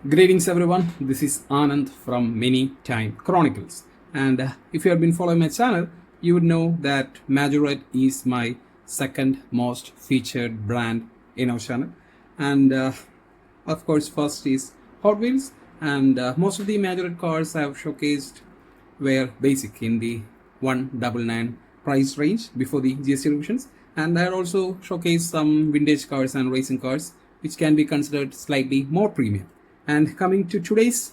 Greetings everyone, this is Anand from Many Time Chronicles, and if you have been following my channel, you would know that Majorette is my second most featured brand in our channel, and of course first is Hot Wheels, and most of the Majorette cars I have showcased were basic in the 199 price range before the GST revisions, and I also showcased some vintage cars and racing cars which can be considered slightly more premium. And coming to today's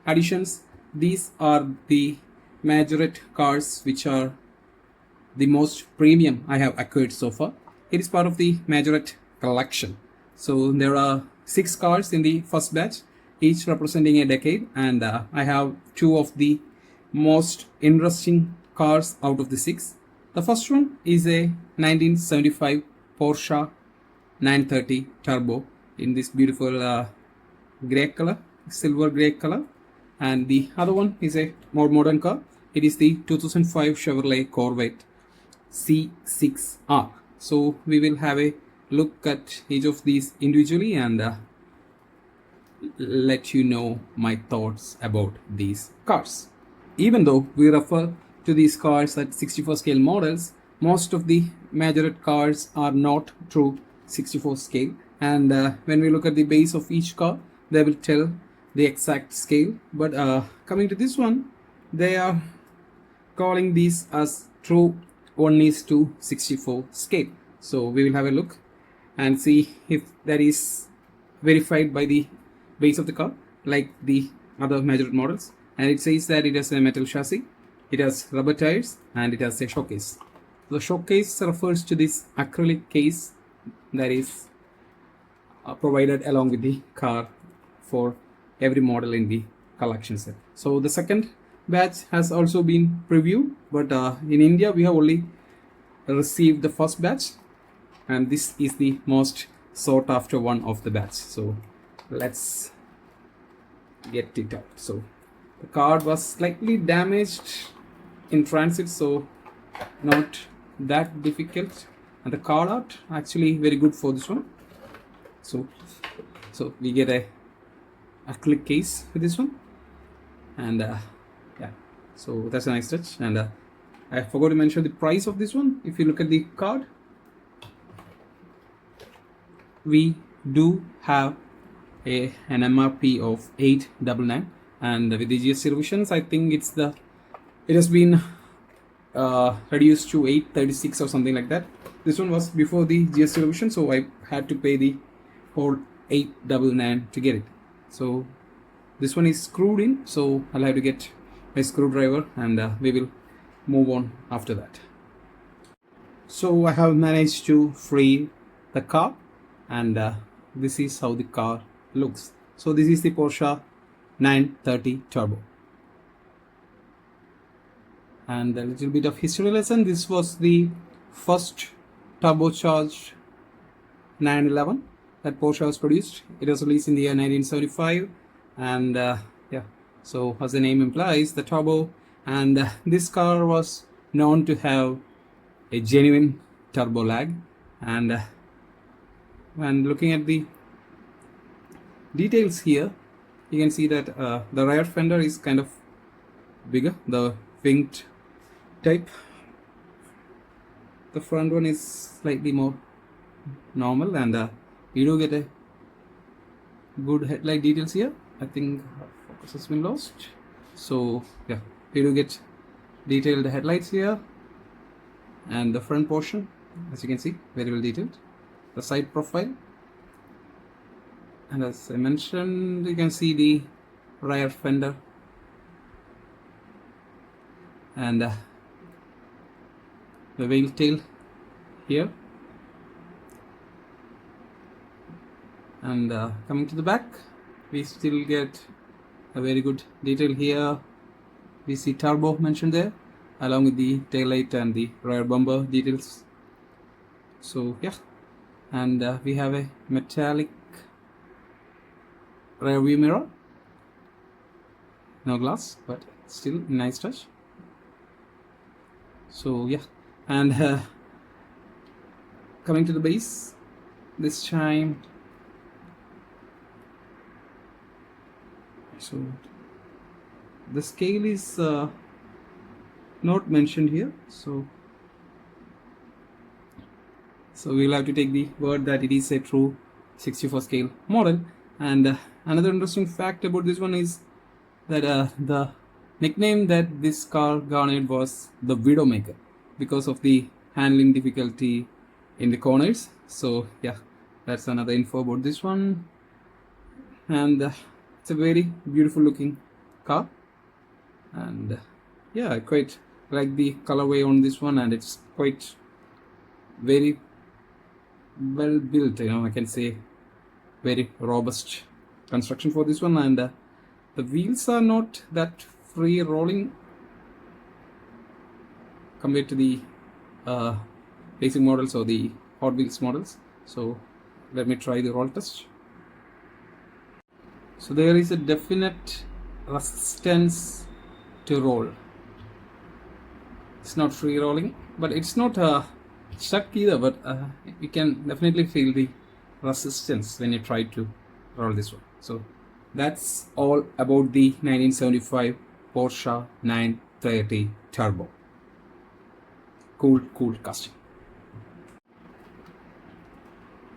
additions, these are the Majorette cars which are the most premium I have acquired so far. It is part of the Majorette collection. So there are 6 cars in the first batch, each representing a decade, and I have 2 of the most interesting cars out of the 6. The first one is a 1975 Porsche 930 Turbo in this beautiful grey color, silver grey color, and the other one is a more modern car. It is the 2005 Chevrolet Corvette C6R. So we will have a look at each of these individually and let you know my thoughts about these cars. Even though we refer to these cars at 64 scale models, most of the Majorette cars are not true 64 scale, and when we look at the base of each car, they will tell the exact scale. But coming to this one, they are calling these as true 1:64 scale. So we will have a look and see if that is verified by the base of the car like the other Majorette models. And it says that it has a metal chassis, it has rubber tires, and it has a showcase. The showcase refers to this acrylic case that is provided along with the car for every model in the collection set. So the second batch has also been previewed, but in India we have only received the first batch, and this is the most sought after one of the batch. So let's get it out. So the card was slightly damaged in transit, so not that difficult, and the card art actually very good for this one. So we get a acrylic case with this one, and yeah, so that's a nice touch. And I forgot to mention the price of this one. If you look at the card, we do have an MRP of 899, and with the GST revisions, I think it has been reduced to 836 or something like that. This one was before the GST revision, so I had to pay the whole 899 to get it. So this one is screwed in, so I'll have to get a screwdriver, and we will move on after that. So I have managed to free the car, and this is how the car looks. So this is the Porsche 930 Turbo. And a little bit of history lesson. This was the first turbocharged 911 that Porsche was produced. It was released in the year 1975, and yeah, so as the name implies, the turbo, and this car was known to have a genuine turbo lag. And when looking at the details here, you can see that the rear fender is kind of bigger, the winged type. The front one is slightly more normal, and you do get a good headlight details here. I think focus has been lost. So yeah, you do get detailed headlights here, and the front portion, as you can see, very well detailed. The side profile, and as I mentioned, you can see the rear fender, and the whale tail here. And coming to the back, we still get a very good detail here. We see turbo mentioned there, along with the taillight and the rear bumper details. So yeah, and we have a metallic rear view mirror, no glass, but still nice touch. So yeah, and coming to the base, this time So the scale is not mentioned here, so we'll have to take the word that it is a true 64 scale model. And another interesting fact about this one is that the nickname that this car garnered was the Widowmaker because of the handling difficulty in the corners. So yeah, that's another info about this one. And it's a very beautiful looking car, and yeah, I quite like the colorway on this one, and it's quite very well built, I can say very robust construction for this one. And the wheels are not that free rolling compared to the basic models or the Hot Wheels models. So let me try the roll test. So there is a definite resistance to roll. It's not free rolling, but it's not stuck either, but you can definitely feel the resistance when you try to roll this one. So that's all about the 1975 Porsche 930 Turbo. Cool casting.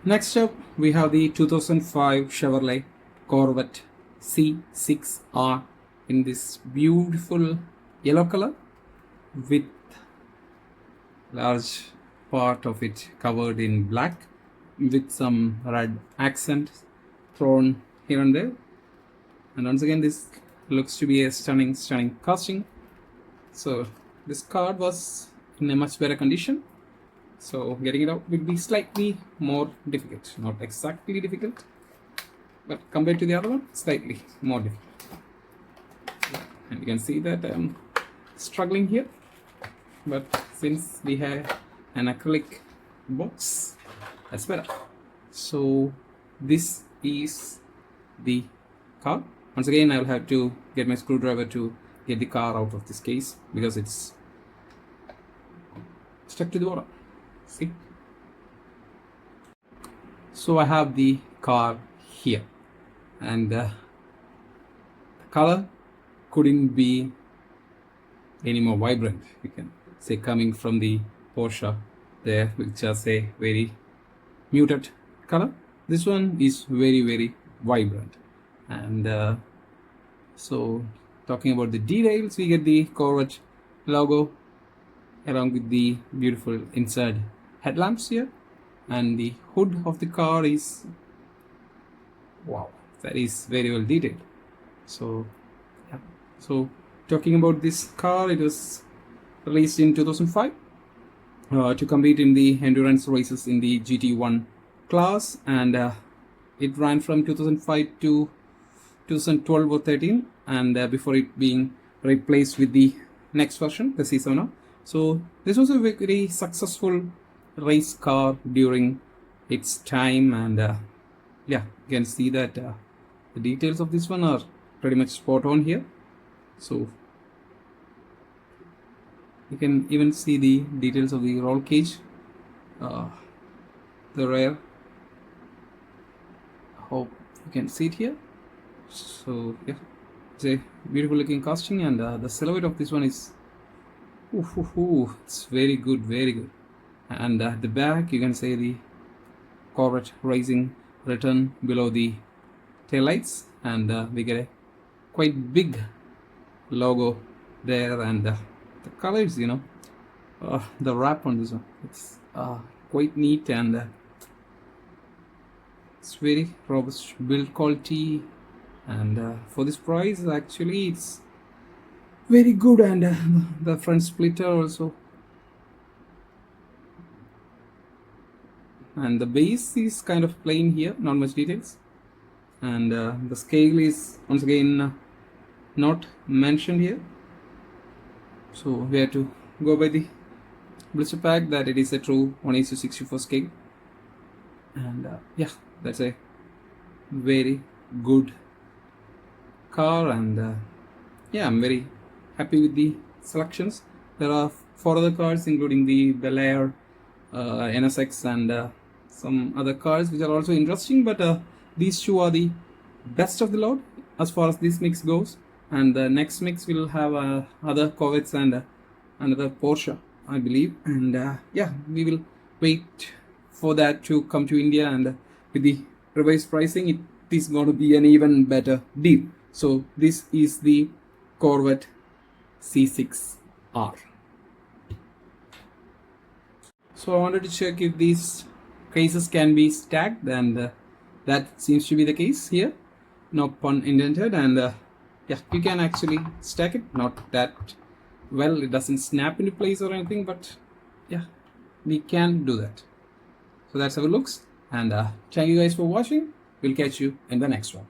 Next up, we have the 2005 Chevrolet Corvette C6R in this beautiful yellow color with large part of it covered in black with some red accent thrown here and there. And once again, this looks to be a stunning casting. So this car was in a much better condition, so getting it out will be slightly more difficult. Not exactly difficult, but compared to the other one, slightly more difficult. And you can see that I'm struggling here, but since we have an acrylic box, that's better. So this is the car. Once again, I will have to get my screwdriver to get the car out of this case because it's stuck to the bottom. See? So I have the car here, and the color couldn't be any more vibrant, you can say, coming from the Porsche there, which has a very muted color. This one is very vibrant. And so talking about the details, we get the Corvette logo along with the beautiful inside headlamps here, and the hood of the car is, wow, that is very well detailed. So yeah, so talking about this car, it was released in 2005 to compete in the endurance races in the GT1 class, and it ran from 2005 to 2012 or 13, and before it being replaced with the next version, the C7R. So this was a very successful race car during its time, and yeah, you can see that the details of this one are pretty much spot on here. So you can even see the details of the roll cage, the rear. Hope you can see it here. So yeah, it's a beautiful looking casting, and the silhouette of this one is, it's very good. And at the back, you can see the Corvette Racing written below the taillights, and we get a quite big logo there, and the colors, the wrap on this one, it's quite neat, and it's very robust build quality, and for this price actually it's very good. And the front splitter also, and the base is kind of plain here, not much details, and the scale is once again not mentioned here, so we have to go by the blister pack that it is a true 1:64 scale. And yeah, that's a very good car, and yeah, I'm very happy with the selections. There are 4 other cars including the Bel Air, NSX, and some other cars which are also interesting, but these 2 are the best of the lot as far as this mix goes. And the next mix will have other Corvettes and another Porsche, I believe. And yeah, we will wait for that to come to India, and with the revised pricing, it is going to be an even better deal. So this is the Corvette C6R. So I wanted to check if these cases can be stacked, and that seems to be the case here. No pun intended. And yeah, you can actually stack it. Not that well, it doesn't snap into place or anything, but yeah, we can do that. So that's how it looks. And thank you guys for watching. We'll catch you in the next one.